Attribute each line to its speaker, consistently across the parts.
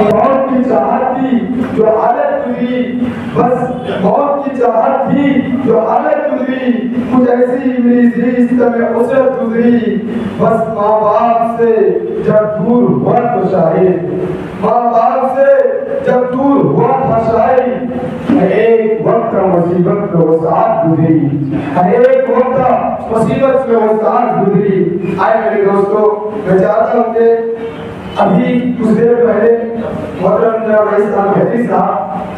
Speaker 1: मौत की चाहत थी जो हालत गुजरी, बस मौत की चाहत थी जो हालत गुजरी, कुछ ऐसी मेरी समय उसरत गुजरी, बस माँ बाप से जब दूर हुआ तो शाहिद, माँ बाप से जब दूर हुआ था शाहिद, एक वक्त मुसीबत में वो साथ गुजरी, एक वक्त मुसीबत में वो साथ गुजरी। आए मेरे दोस्तों, मैं चाहता हूँ कि अभी कुछ देर पहले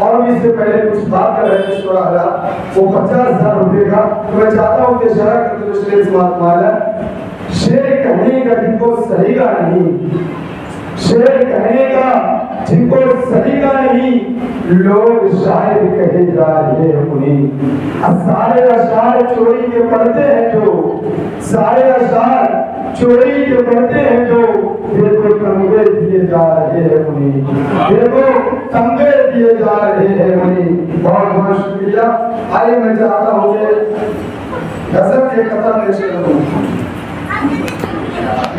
Speaker 1: और भी इससे पहले कुछ बात कर रहे थे, वो 50,000 रुपये का, तो मैं चाहता हूँ कि शरा करते हुए शेर समाप्त माला, शेर कहने का जिनको सलीका नहीं, शेर कहने का जिनको सलीका नहीं, लोग शायर कहे जा रहे उन्हीं। सारे अशार चोरी के पढ़ते हैं जो, सारे अशार चोरी के पढ़ते हैं जो, देखो तंगे दिए जा रहे हैं उन्हीं, देखो तंगे दिए जा रहे हैं उन्हीं। बहुत बहुत शुक्रिया। आइए मैं चाहता हूँ कि गजब के कदम पेश करूँ।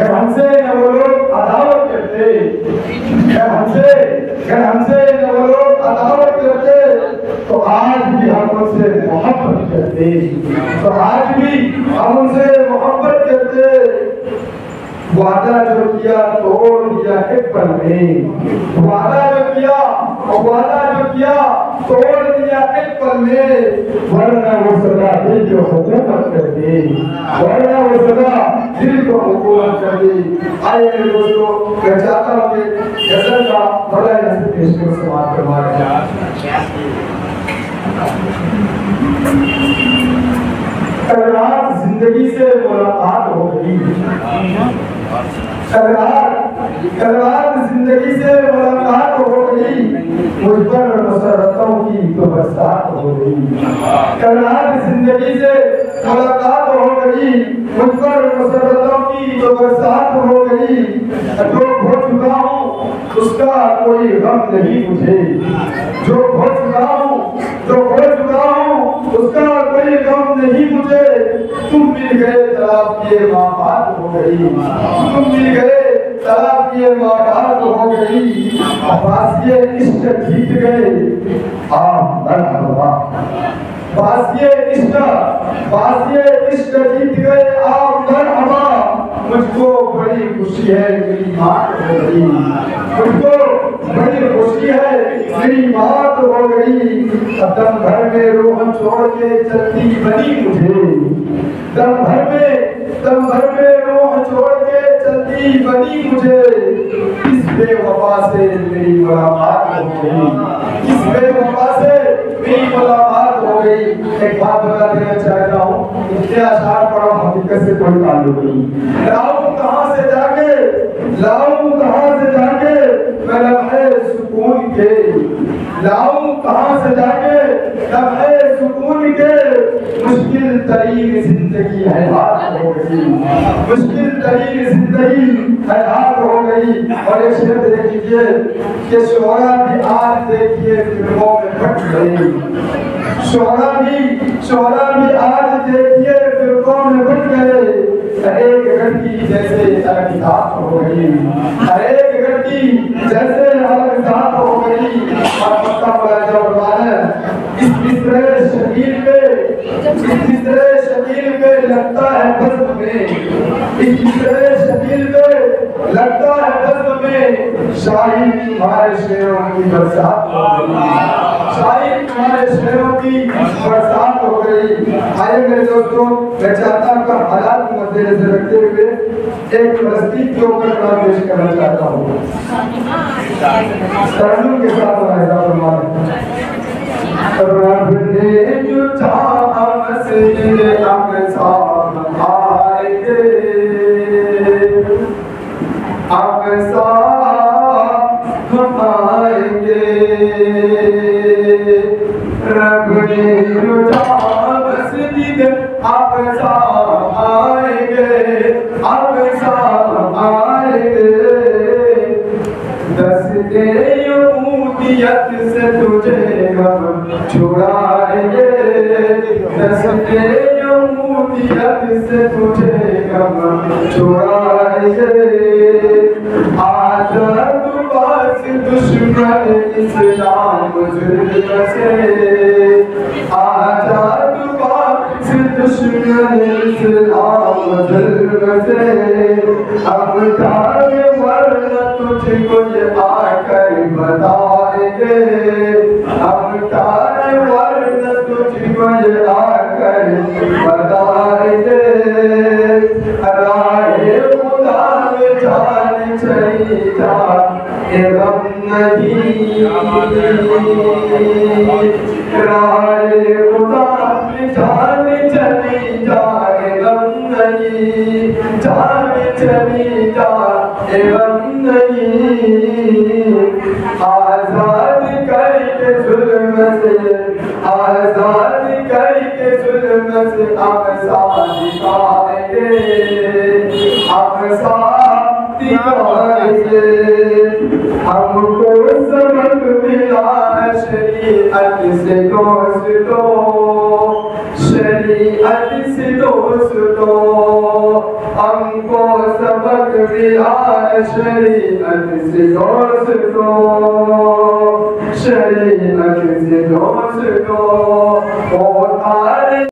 Speaker 1: हमसे न वो लोग अदावत करते, हमसे न वो लोग अदावत करते, तो आज भी हम उनसे मोहब्बत करते, तो आज भी हम उनसे मोहब्बत करते। वादा जो किया तोड़ दिया एक पल में, वादा जो किया तोड़ दिया एक पल में, वरना वो सदा दिल को हुकूमत कर दे, वरना वो सदा दिल को हुकूमत कर दे। आइए मेरे दोस्तों, मैं चाहता हूँ कि गजल का बड़ा नसीब पेश को समाप्त करवा कल रात जिंदगी से मुलाकात हो गई, कल रात जिंदगी से मुलाकात हो गई, मुझ पर मसरतों की तो बरसात हो गई। कल रात जिंदगी से मुलाकात हो गई, मुझ पर मसरतों की तो बरसात हो गई। जो खो चुका हूँ उसका कोई गम नहीं मुझे, जो खो चुका हूँ उसका कोई गम नहीं मुझे। तुम मिल गए तलाब किए माँ बात हो गई, तुम मिल गए तलाब किए माँ बात हो गई। बासिए इश्क जीत गए मरहबा, बासिए इश्क जीत गए मरहबा। मुझको बड़ी खुशी है मेरी मात हो गई, मुझको बड़ी खुशी है मेरी मात हो गई। दम भर में रूह छोड़ के चलती बनी मुझे, दम भर में रूह छोड़ के चलती बनी मुझे। किस बेवफा से मेरी मुलाकात हो गई, किस बेवफा से मेरी मुलाकात हो गई। एक बात बता देना चाहता हूँ, इतने अशार पढ़ा हकीकत से कोई ताल्लुक नहीं। लाऊं कहाँ से जाके मैं लम्हे सुकून के, लाऊं कहाँ से जाके लम्हे सुकून के। मुश्किल तरीन जिंदगी हैरान हो गई, मुश्किल तरीन जिंदगी हैरान हो गई। और एक शेर देख लीजिए कि शोहरा भी आज देखिए फिल्मों में फट गई, शोहरा भी आज देखिए फिल्मों में फट गए। एक लड़की जैसे अलग हो गई, एक लड़की जैसे अलग हो गई। और पक्का बोला जब इस बिस्तरे शकील पे लगता है बज़्म में, इस बिस्तरे शकील पे लगता है बज़्म में। शाही तुम्हारे शेरों की बरसात हो गई, शाही तुम्हारे शेरों की बरसात हो गई। आइए मेरे दोस्तों, मैं चाहता हूँ कि हालात को मद्देनजर रखते हुए एक फलस्तीन के ऊपर कलाम पेश करना चाहता हूँ। तरन्नुम के साथ रब ने जो चाहा मस्जिद अक़सा आएंगे, अक़सा हम आएंगे। रब ने जो चाहा मस्जिद अक़सा आएंगे, अक़सा आएंगे। दस्ते यहूदियत से तुझे हम छुड़ाएंगे, दस्ते यहूदियत से तुझे हम छुड़ाए आजाद पास दुश्मन इस्लाम जुल्म से आजाद पास दुश्मन इस्लाम जुल्म से अब जाने वरना तुझको ये आकर बताएंगे अब जाने वरना तुझको ये आकर बताएंगे राहे खुदा में जान चली जा गम नहीं राहे खुदा में जान चली जा गम नहीं जान चली जा गम नहीं आजाद करके जुल्म से आजाद करके जुल्म से अब साथ दिखाएंगे अब साथ दिखाएंगे हमको सबक मिला शरीयत से दोस्तों शरीयत से दोस्तों हमको सबक मिला शरीयत से दोस्तों शरीयत से दोस्तों